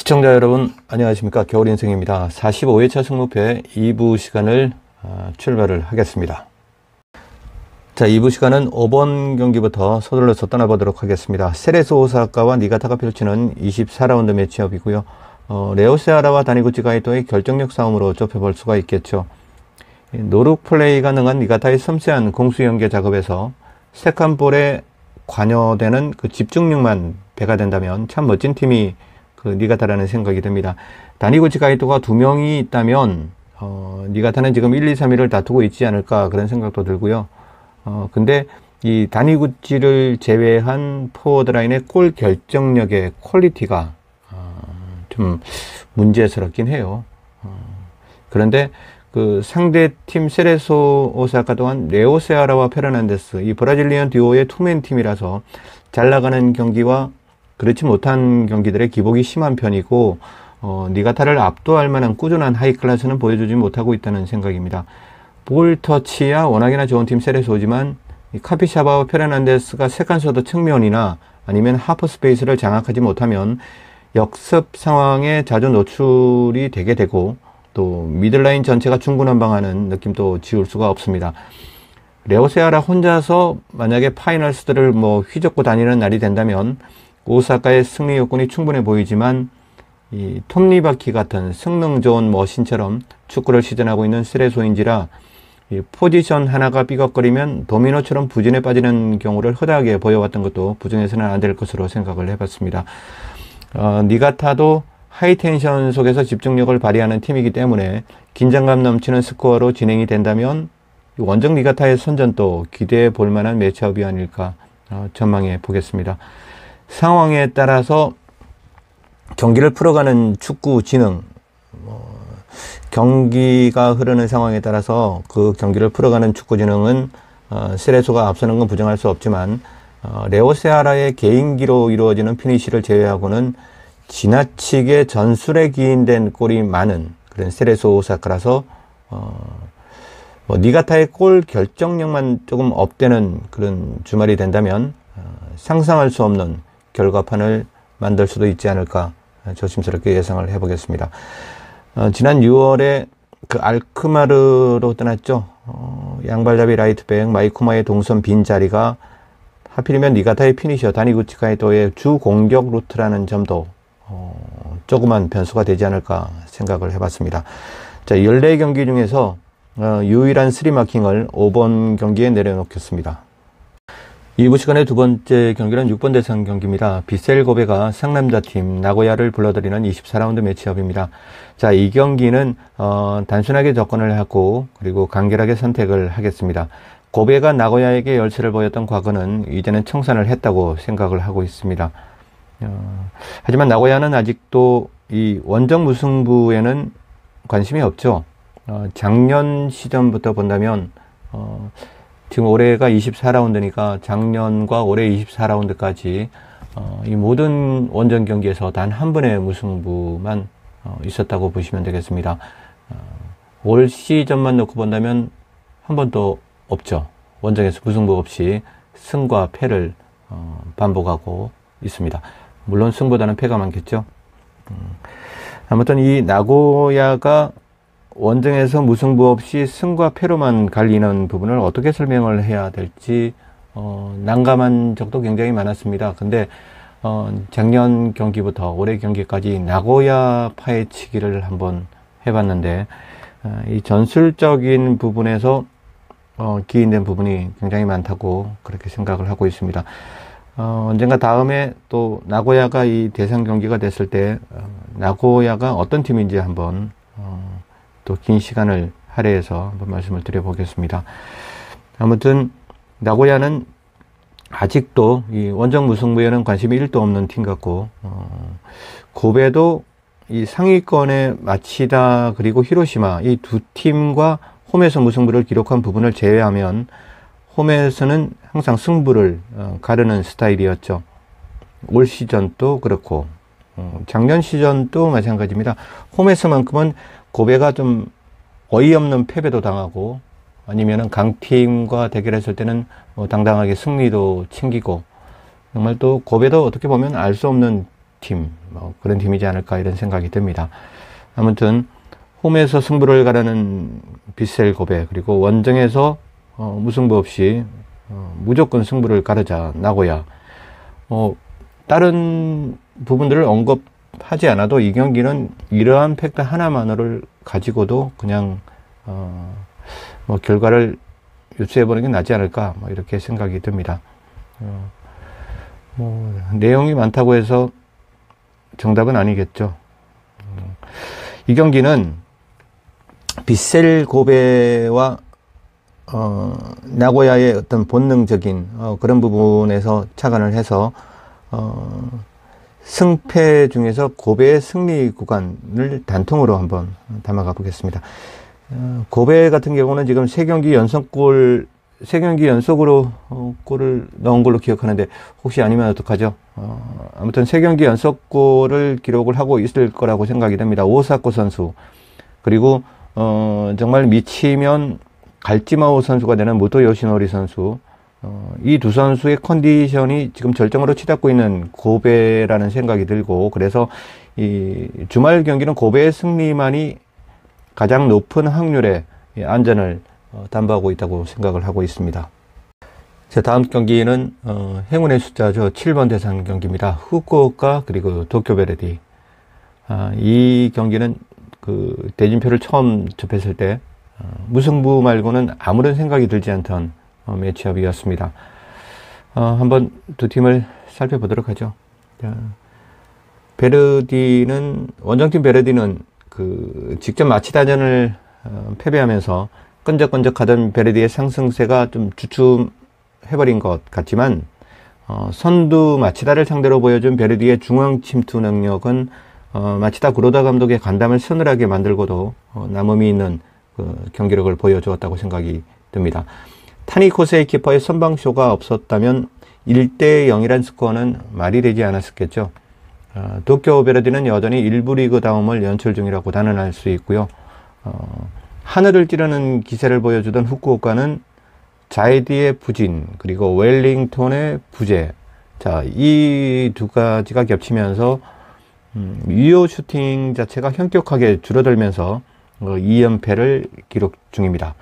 시청자 여러분 안녕하십니까. 겨울인생입니다. 45회차 승무패 2부 시간을 출발을 하겠습니다. 자, 2부 시간은 5번 경기부터 서둘러서 떠나보도록 하겠습니다. 세레소 오사카와 니가타가 펼치는 24라운드 매치업이고요. 레오 세아라와 다니구치 가이토의 결정력 싸움으로 좁혀볼 수가 있겠죠. 노룩 플레이가 능한 니가타의 섬세한 공수 연계 작업에서 세컨볼에 관여되는 그 집중력만 배가 된다면 참 멋진 팀이 니가타라는 생각이 듭니다. 다니구치 가이토가 두 명이 있다면 니가타는 지금 1, 2, 3위를 다투고 있지 않을까 그런 생각도 들고요. 근데 이 다니구치를 제외한 포워드 라인의 골 결정력의 퀄리티가 좀 문제스럽긴 해요. 그런데 그 상대팀 세레소 오사카 또한 레오 세아라와 페르난데스, 이 브라질리언 듀오의 투맨 팀이라서 잘 나가는 경기와 그렇지 못한 경기들의 기복이 심한 편이고 니가타를 압도할 만한 꾸준한 하이클래스는 보여주지 못하고 있다는 생각입니다. 볼 터치야 워낙이나 좋은 팀 세레소지만 카피샤바와 페르난데스가 세컨서드 측면이나 아니면 하프 스페이스를 장악하지 못하면 역습 상황에 자주 노출이 되게 되고 또 미들라인 전체가 중구난방하는 느낌도 지울 수가 없습니다. 레오세아라 혼자서 만약에 파이널스들을 휘젓고 다니는 날이 된다면 오사카의 승리 요건이 충분해 보이지만 이 톱니바퀴 같은 성능 좋은 머신처럼 축구를 시전하고 있는 세레소인지라 이 포지션 하나가 삐걱거리면 도미노처럼 부진에 빠지는 경우를 흔하게 보여왔던 것도 부정해서는 안 될 것으로 생각을 해봤습니다. 니가타도 하이텐션 속에서 집중력을 발휘하는 팀이기 때문에 긴장감 넘치는 스코어로 진행이 된다면 원정 니가타의 선전도 기대해 볼 만한 매치업이 아닐까 전망해 보겠습니다. 상황에 따라서 경기를 풀어가는 축구 지능, 경기가 흐르는 상황에 따라서 그 경기를 풀어가는 축구 지능은 세레소가 앞서는 건 부정할 수 없지만 레오 세아라의 개인기로 이루어지는 피니시를 제외하고는 지나치게 전술에 기인된 골이 많은 그런 세레소 오사카라서 니가타의 골 결정력만 조금 업되는 그런 주말이 된다면 상상할 수 없는 결과판을 만들 수도 있지 않을까 조심스럽게 예상을 해보겠습니다. 지난 6월에 그 알크마르로 떠났죠. 양발잡이 라이트백 마이쿠마의 동선 빈 자리가 하필이면 니가타의 피니셔 다니구치 가이토의 주 공격 루트라는 점도 조그만 변수가 되지 않을까 생각을 해봤습니다. 자, 14경기 중에서 유일한 스리마킹을 5번 경기에 내려놓겠습니다. 2부 시간의 두 번째 경기는 6번 대상 경기입니다. 비셀 고베가 상남자팀 나고야를 불러들이는 24라운드 매치업입니다. 자, 이 경기는 단순하게 접근을 하고 그리고 간결하게 선택을 하겠습니다. 고베가 나고야에게 열세를 보였던 과거는 이제는 청산을 했다고 생각을 하고 있습니다. 하지만 나고야는 아직도 이 원정 무승부에는 관심이 없죠. 작년 시즌부터 본다면 지금 올해가 24라운드니까 작년과 올해 24라운드까지 이 모든 원정 경기에서 단 한 번의 무승부만 있었다고 보시면 되겠습니다. 올 시즌만 놓고 본다면 한 번도 없죠. 원정에서 무승부 없이 승과 패를 반복하고 있습니다. 물론 승보다는 패가 많겠죠. 아무튼 이 나고야가 원정에서 무승부 없이 승과 패로만 갈리는 부분을 어떻게 설명을 해야 될지 난감한 적도 굉장히 많았습니다. 근데 작년 경기부터 올해 경기까지 나고야 파헤치기를 한번 해봤는데 이 전술적인 부분에서 기인된 부분이 굉장히 많다고 그렇게 생각을 하고 있습니다. 언젠가 다음에 또 나고야가 이 대상 경기가 됐을 때 나고야가 어떤 팀인지 한번 또 긴 시간을 할애해서 한번 말씀을 드려보겠습니다. 아무튼 나고야는 아직도 이 원정 무승부에는 관심이 1도 없는 팀 같고 고베도 이 상위권에 마치다 그리고 히로시마 이 두 팀과 홈에서 무승부를 기록한 부분을 제외하면 홈에서는 항상 승부를 가르는 스타일이었죠. 올 시즌도 그렇고 작년 시즌도 마찬가지입니다. 홈에서만큼은 고베가 좀 어이없는 패배도 당하고 아니면은 강팀과 대결했을 때는 당당하게 승리도 챙기고 정말 또 고베도 어떻게 보면 알 수 없는 팀, 뭐 그런 팀이지 않을까 이런 생각이 듭니다. 아무튼 홈에서 승부를 가르는 빗셀 고베, 그리고 원정에서 무승부 없이 무조건 승부를 가르자 나고야, 다른 부분들을 언급하지 않아도 이 경기는 이러한 팩트 하나만을 가지고도 그냥 뭐 결과를 유추해보는 게 낫지 않을까, 뭐 이렇게 생각이 듭니다. 뭐 내용이 많다고 해서 정답은 아니겠죠. 이 경기는 빗셀 고베와 나고야의 어떤 본능적인 그런 부분에서 착안을 해서 승패 중에서 고베의 승리 구간을 단통으로 한번 담아가 보겠습니다. 고베 같은 경우는 지금 3경기 연속으로 골을 넣은 걸로 기억하는데, 혹시 아니면 어떡하죠? 아무튼 3경기 연속골을 기록을 하고 있을 거라고 생각이 됩니다. 오사코 선수, 그리고 정말 미치면 갈지마오 선수가 되는 모토 요시노리 선수, 이 두 선수의 컨디션이 지금 절정으로 치닫고 있는 고베라는 생각이 들고, 그래서 이 주말 경기는 고베의 승리만이 가장 높은 확률의 안전을 담보하고 있다고 생각을 하고 있습니다. 자, 다음 경기는 행운의 숫자죠. 7번 대상 경기입니다. 후쿠오카 그리고 도쿄 베르디. 이 경기는 그 대진표를 처음 접했을 때 무승부 말고는 아무런 생각이 들지 않던 매치업이었습니다. 한번 두 팀을 살펴보도록 하죠. 원정팀 베르디는 그 직접 마치다전을 패배하면서 끈적끈적하던 베르디의 상승세가 좀 주춤해버린 것 같지만, 선두 마치다를 상대로 보여준 베르디의 중앙 침투 능력은 마치다 구로다 감독의 간담을 서늘하게 만들고도 남음이 있는 그 경기력을 보여주었다고 생각이 듭니다. 타니 코세이 키퍼의 선방쇼가 없었다면 1대 0이란 스코어는 말이 되지 않았었겠죠. 도쿄 베르디는 여전히 1부 리그 다움을 연출 중이라고 단언할 수 있고요. 하늘을 찌르는 기세를 보여주던 후쿠오카는 자이디의 부진, 그리고 웰링턴의 부재, 자, 이 두 가지가 겹치면서 유효 슈팅 자체가 현격하게 줄어들면서 2연패를 기록 중입니다.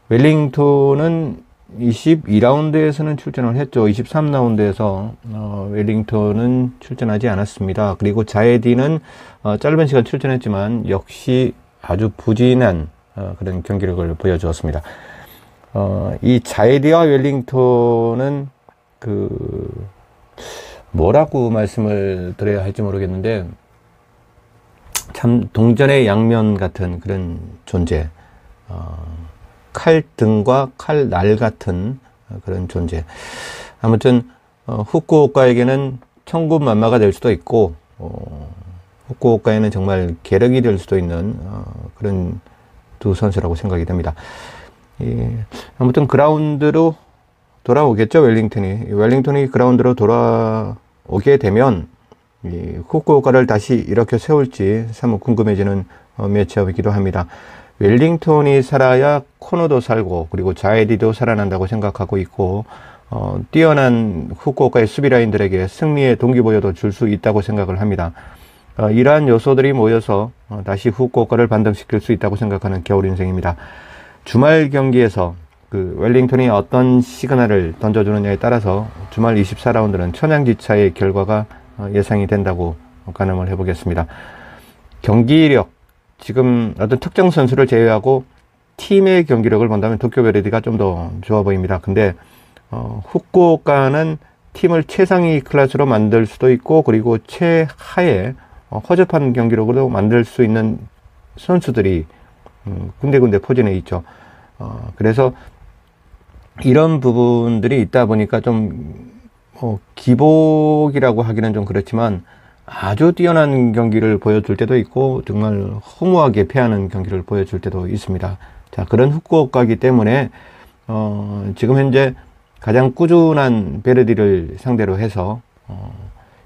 웰링턴은 22라운드에서는 출전을 했죠. 23라운드에서 웰링턴은 출전하지 않았습니다. 그리고 자에디는 짧은 시간 출전했지만 역시 아주 부진한 그런 경기력을 보여주었습니다. 이 자에디와 웰링턴은 뭐라고 말씀을 드려야 할지 모르겠는데, 참 동전의 양면 같은 그런 존재, 칼등과 칼날 같은 그런 존재. 아무튼 후쿠오카에게는 천군만마가 될 수도 있고, 후쿠오카에는 정말 계력이 될 수도 있는 그런 두 선수라고 생각이 됩니다. 아무튼 그라운드로 돌아오겠죠. 웰링턴이 그라운드로 돌아오게 되면 후쿠오카를 다시 이렇게 세울지 사뭇 궁금해지는 매치업이기도 합니다. 웰링턴이 살아야 코노도 살고, 그리고 자에디도 살아난다고 생각하고 있고, 뛰어난 후쿠오카의 수비 라인들에게 승리의 동기부여도 줄 수 있다고 생각을 합니다. 이러한 요소들이 모여서 다시 후쿠오카를 반등시킬 수 있다고 생각하는 겨울 인생입니다. 주말 경기에서 그 웰링턴이 어떤 시그널을 던져주느냐에 따라서 주말 24라운드는 천양지차의 결과가 예상이 된다고 가늠을 해보겠습니다. 경기력, 지금 어떤 특정 선수를 제외하고 팀의 경기력을 본다면 도쿄 베르디가 좀 더 좋아 보입니다. 근데 후쿠오카는 팀을 최상위 클래스로 만들 수도 있고, 그리고 최하의 허접한 경기력으로 만들 수 있는 선수들이 군데군데 포진해 있죠. 그래서 이런 부분들이 있다 보니까 좀 기복이라고 하기는 좀 그렇지만 아주 뛰어난 경기를 보여줄 때도 있고, 정말 허무하게 패하는 경기를 보여줄 때도 있습니다. 자, 그런 후쿠오카이기 때문에 지금 현재 가장 꾸준한 베르디를 상대로 해서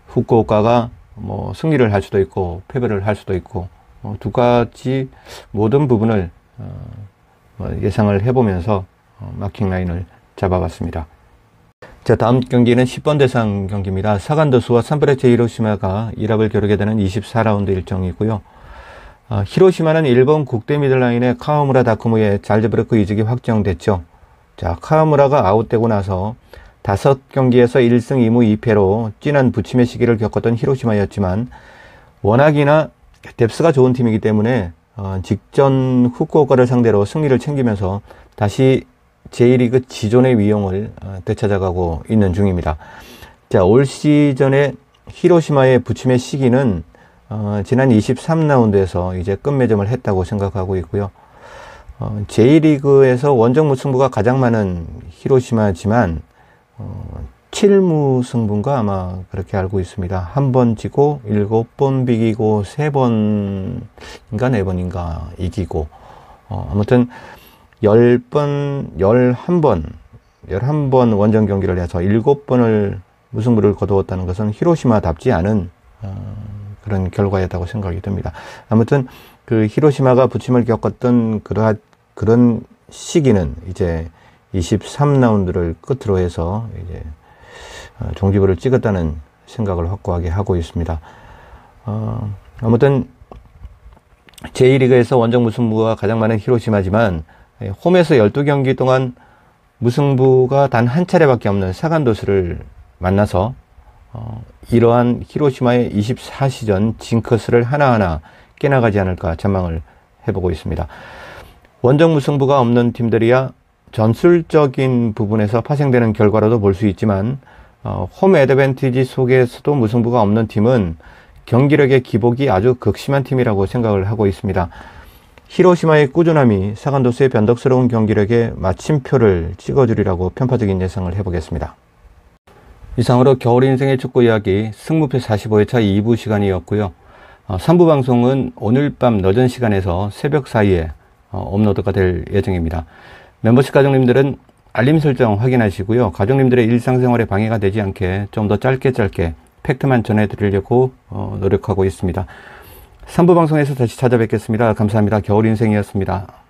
후쿠오카가 뭐 승리를 할 수도 있고 패배를 할 수도 있고, 두 가지 모든 부분을 예상을 해보면서 마킹 라인을 잡아봤습니다. 자, 다음 경기는 10번 대상 경기입니다. 사간도스와 산프레체 히로시마가 1합을 겨루게 되는 24라운드 일정이고요. 히로시마는 일본 국대 미들라인의 카와무라 다쿠무의 잘즈브르크 이직이 확정됐죠. 자, 카와무라가 아웃되고 나서 5경기에서 1승 2무 2패로 진한 부침의 시기를 겪었던 히로시마였지만 워낙이나 뎁스가 좋은 팀이기 때문에 직전 후쿠오카를 상대로 승리를 챙기면서 다시 J리그 지존의 위용을 되찾아가고 있는 중입니다. 자, 올 시즌에 히로시마의 부침의 시기는 지난 23라운드에서 이제 끝맺음을 했다고 생각하고 있고요. J리그에서 원정 무승부가 가장 많은 히로시마지만 7무 승부인가 아마 그렇게 알고 있습니다. 한 번 지고 7번 비기고 3번인가 4번인가 이기고 아무튼 11번 원정 경기를 해서 7번을 무승부를 거두었다는 것은 히로시마답지 않은 그런 결과였다고 생각이 듭니다. 아무튼 그 히로시마가 부침을 겪었던 그런 시기는 이제 23라운드를 끝으로 해서 이제 종지부를 찍었다는 생각을 확고하게 하고 있습니다. 아무튼 J리그에서 원정 무승부가 가장 많은 히로시마지만 홈에서 12경기 동안 무승부가 단 한 차례밖에 없는 사간도스를 만나서 이러한 히로시마의 24시전 징크스를 하나하나 깨나가지 않을까 전망을 해보고 있습니다. 원정 무승부가 없는 팀들이야 전술적인 부분에서 파생되는 결과로도 볼 수 있지만 홈 애드밴티지 속에서도 무승부가 없는 팀은 경기력의 기복이 아주 극심한 팀이라고 생각을 하고 있습니다. 히로시마의 꾸준함이 사간도스의 변덕스러운 경기력에 마침표를 찍어주리라고 편파적인 예상을 해보겠습니다. 이상으로 겨울 인생의 축구 이야기 승무패 45회차 2부 시간이었고요. 3부 방송은 오늘 밤 늦은 시간에서 새벽 사이에 업로드가 될 예정입니다. 멤버십 가족님들은 알림 설정 확인하시고요. 가족님들의 일상생활에 방해가 되지 않게 좀 더 짧게 팩트만 전해드리려고 노력하고 있습니다. 3부 방송에서 다시 찾아뵙겠습니다. 감사합니다. 겨울인생이었습니다.